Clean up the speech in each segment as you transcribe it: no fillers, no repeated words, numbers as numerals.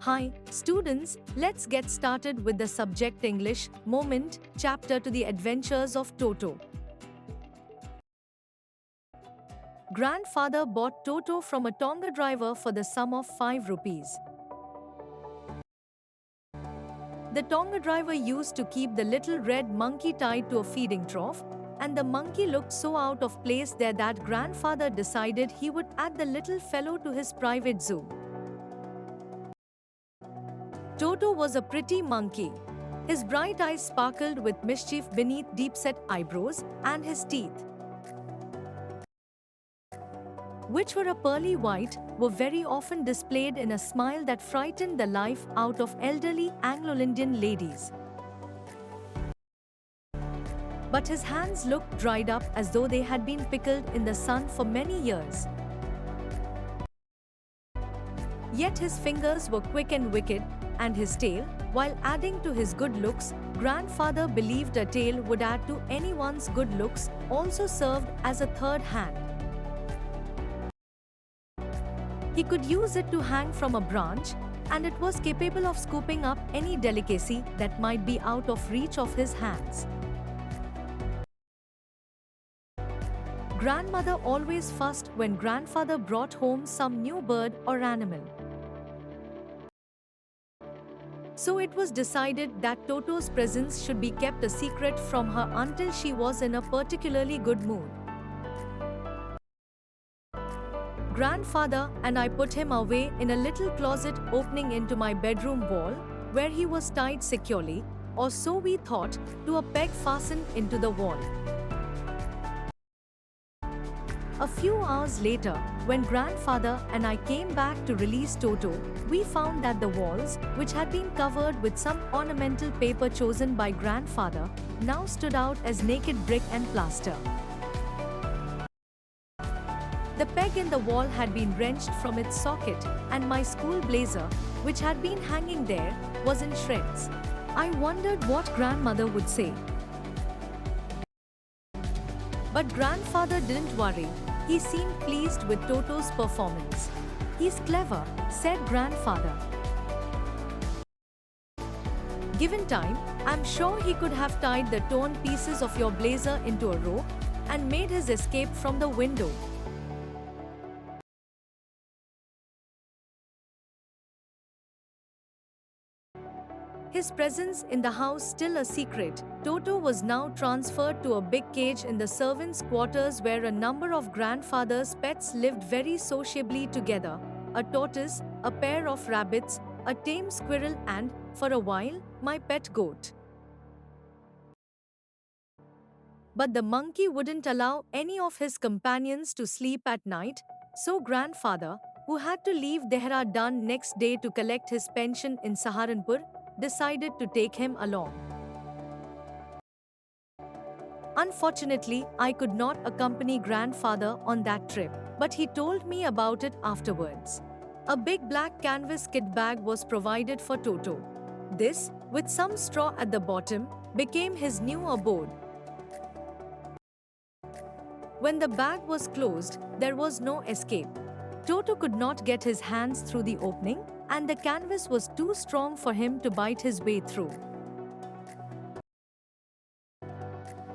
Hi, students, let's get started with the subject English, moment, chapter to the adventures of Toto. Grandfather bought Toto from a Tonga driver for the sum of 5 rupees. The Tonga driver used to keep the little red monkey tied to a feeding trough, and the monkey looked so out of place there that grandfather decided he would add the little fellow to his private zoo. Toto was a pretty monkey. His bright eyes sparkled with mischief beneath deep-set eyebrows, and his teeth, which were a pearly white, were very often displayed in a smile that frightened the life out of elderly Anglo-Indian ladies. But his hands looked dried up as though they had been pickled in the sun for many years. Yet his fingers were quick and wicked, and his tail, while adding to his good looks, grandfather believed a tail would add to anyone's good looks, also served as a third hand. He could use it to hang from a branch, and it was capable of scooping up any delicacy that might be out of reach of his hands. Grandmother always fussed when grandfather brought home some new bird or animal. So it was decided that Toto's presence should be kept a secret from her until she was in a particularly good mood. Grandfather and I put him away in a little closet opening into my bedroom wall, where he was tied securely, or so we thought, to a peg fastened into the wall. A few hours later, when grandfather and I came back to release Toto, we found that the walls, which had been covered with some ornamental paper chosen by grandfather, now stood out as naked brick and plaster. The peg in the wall had been wrenched from its socket, and my school blazer, which had been hanging there, was in shreds. I wondered what grandmother would say. But grandfather didn't worry. He seemed pleased with Toto's performance. "He's clever," said grandfather. "Given time, I'm sure he could have tied the torn pieces of your blazer into a rope and made his escape from the window." His presence in the house still a secret, Toto was now transferred to a big cage in the servants' quarters where a number of grandfather's pets lived very sociably together: a tortoise, a pair of rabbits, a tame squirrel and, for a while, my pet goat. But the monkey wouldn't allow any of his companions to sleep at night, so grandfather, who had to leave Dehradun next day to collect his pension in Saharanpur, decided to take him along. Unfortunately, I could not accompany grandfather on that trip, but he told me about it afterwards. A big black canvas kit bag was provided for Toto. This, with some straw at the bottom, became his new abode. When the bag was closed, there was no escape. Toto could not get his hands through the opening, and the canvas was too strong for him to bite his way through.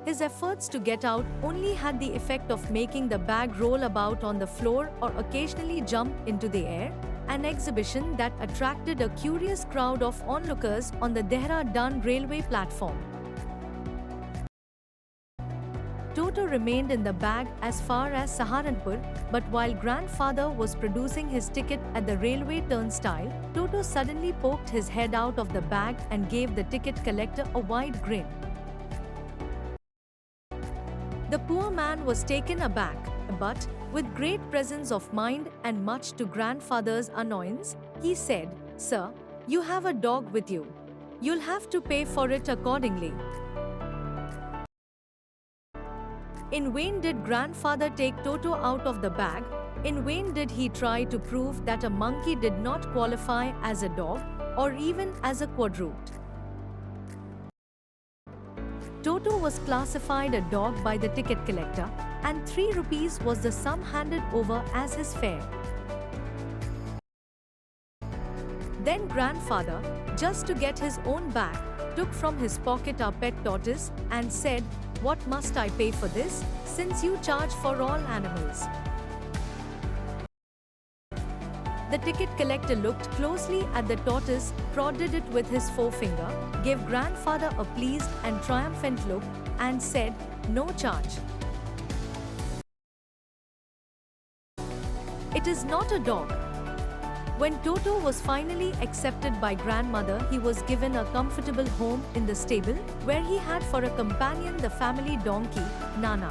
His efforts to get out only had the effect of making the bag roll about on the floor or occasionally jump into the air, an exhibition that attracted a curious crowd of onlookers on the Dehradun railway platform. Toto remained in the bag as far as Saharanpur, but while grandfather was producing his ticket at the railway turnstile, Toto suddenly poked his head out of the bag and gave the ticket collector a wide grin. The poor man was taken aback, but, with great presence of mind and much to grandfather's annoyance, he said, "Sir, you have a dog with you. You'll have to pay for it accordingly." In vain did grandfather take Toto out of the bag. In vain did he try to prove that a monkey did not qualify as a dog, or even as a quadruped. Toto was classified a dog by the ticket collector, and 3 rupees was the sum handed over as his fare. Then grandfather, just to get his own back, took from his pocket our pet tortoise and said, "What must I pay for this, since you charge for all animals?" The ticket collector looked closely at the tortoise, prodded it with his forefinger, gave grandfather a pleased and triumphant look, and said, "No charge. It is not a dog." When Toto was finally accepted by grandmother, he was given a comfortable home in the stable, where he had for a companion the family donkey, Nana.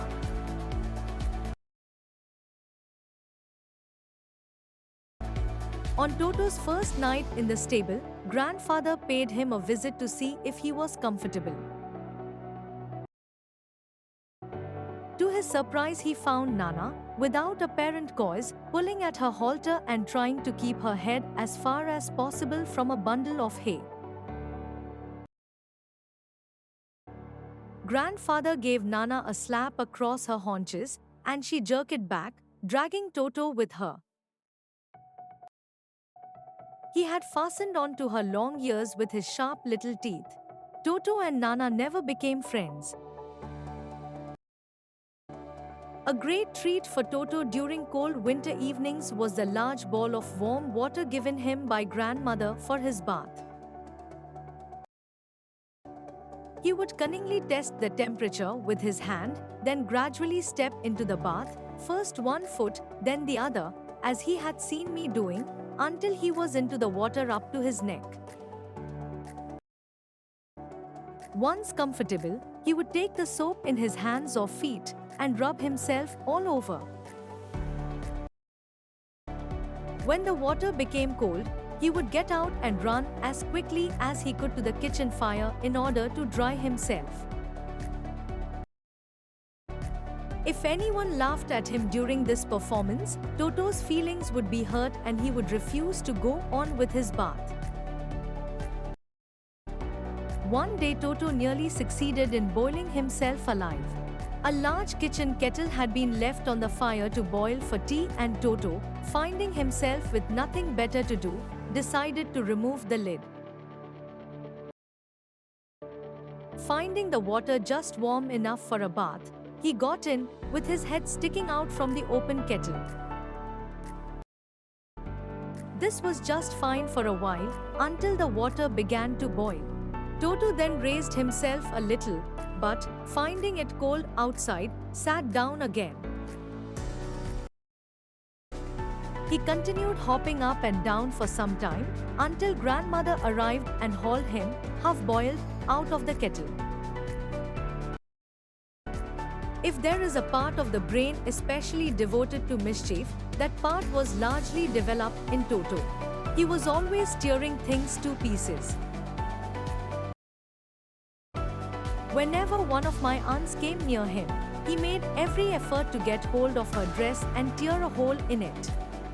On Toto's first night in the stable, grandfather paid him a visit to see if he was comfortable. To his surprise, he found Nana, without apparent cause, pulling at her halter and trying to keep her head as far as possible from a bundle of hay. Grandfather gave Nana a slap across her haunches, and she jerked back, dragging Toto with her. He had fastened on to her long ears with his sharp little teeth. Toto and Nana never became friends. A great treat for Toto during cold winter evenings was the large bowl of warm water given him by grandmother for his bath. He would cunningly test the temperature with his hand, then gradually step into the bath, first one foot, then the other, as he had seen me doing, until he was into the water up to his neck. Once comfortable, he would take the soap in his hands or feet and rub himself all over. When the water became cold, he would get out and run as quickly as he could to the kitchen fire in order to dry himself. If anyone laughed at him during this performance, Toto's feelings would be hurt and he would refuse to go on with his bath. One day Toto nearly succeeded in boiling himself alive. A large kitchen kettle had been left on the fire to boil for tea, and Toto, finding himself with nothing better to do, decided to remove the lid. Finding the water just warm enough for a bath, he got in, with his head sticking out from the open kettle. This was just fine for a while, until the water began to boil. Toto then raised himself a little, but, finding it cold outside, sat down again. He continued hopping up and down for some time, until grandmother arrived and hauled him, half-boiled, out of the kettle. If there is a part of the brain especially devoted to mischief, that part was largely developed in Toto. He was always tearing things to pieces. Whenever one of my aunts came near him, he made every effort to get hold of her dress and tear a hole in it.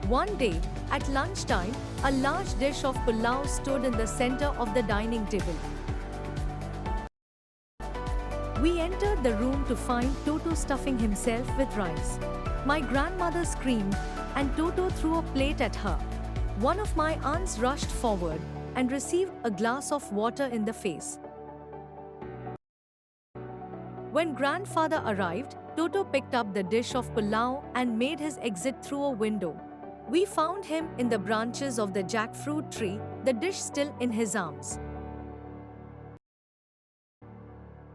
One day, at lunchtime, a large dish of pulao stood in the center of the dining table. We entered the room to find Toto stuffing himself with rice. My grandmother screamed, and Toto threw a plate at her. One of my aunts rushed forward and received a glass of water in the face. When grandfather arrived, Toto picked up the dish of pulao and made his exit through a window. We found him in the branches of the jackfruit tree, the dish still in his arms.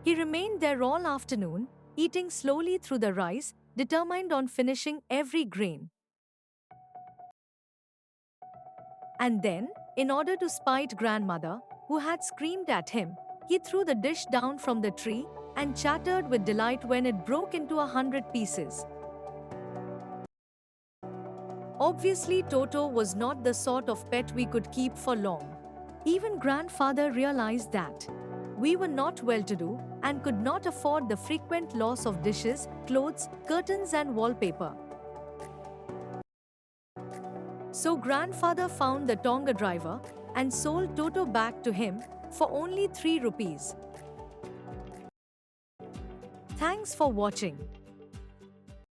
He remained there all afternoon, eating slowly through the rice, determined on finishing every grain. And then, in order to spite grandmother, who had screamed at him, he threw the dish down from the tree and chattered with delight when it broke into 100 pieces. Obviously, Toto was not the sort of pet we could keep for long. Even grandfather realized that we were not well-to-do and could not afford the frequent loss of dishes, clothes, curtains and wallpaper. So grandfather found the Tonga driver and sold Toto back to him for only 3 rupees. Thanks for watching.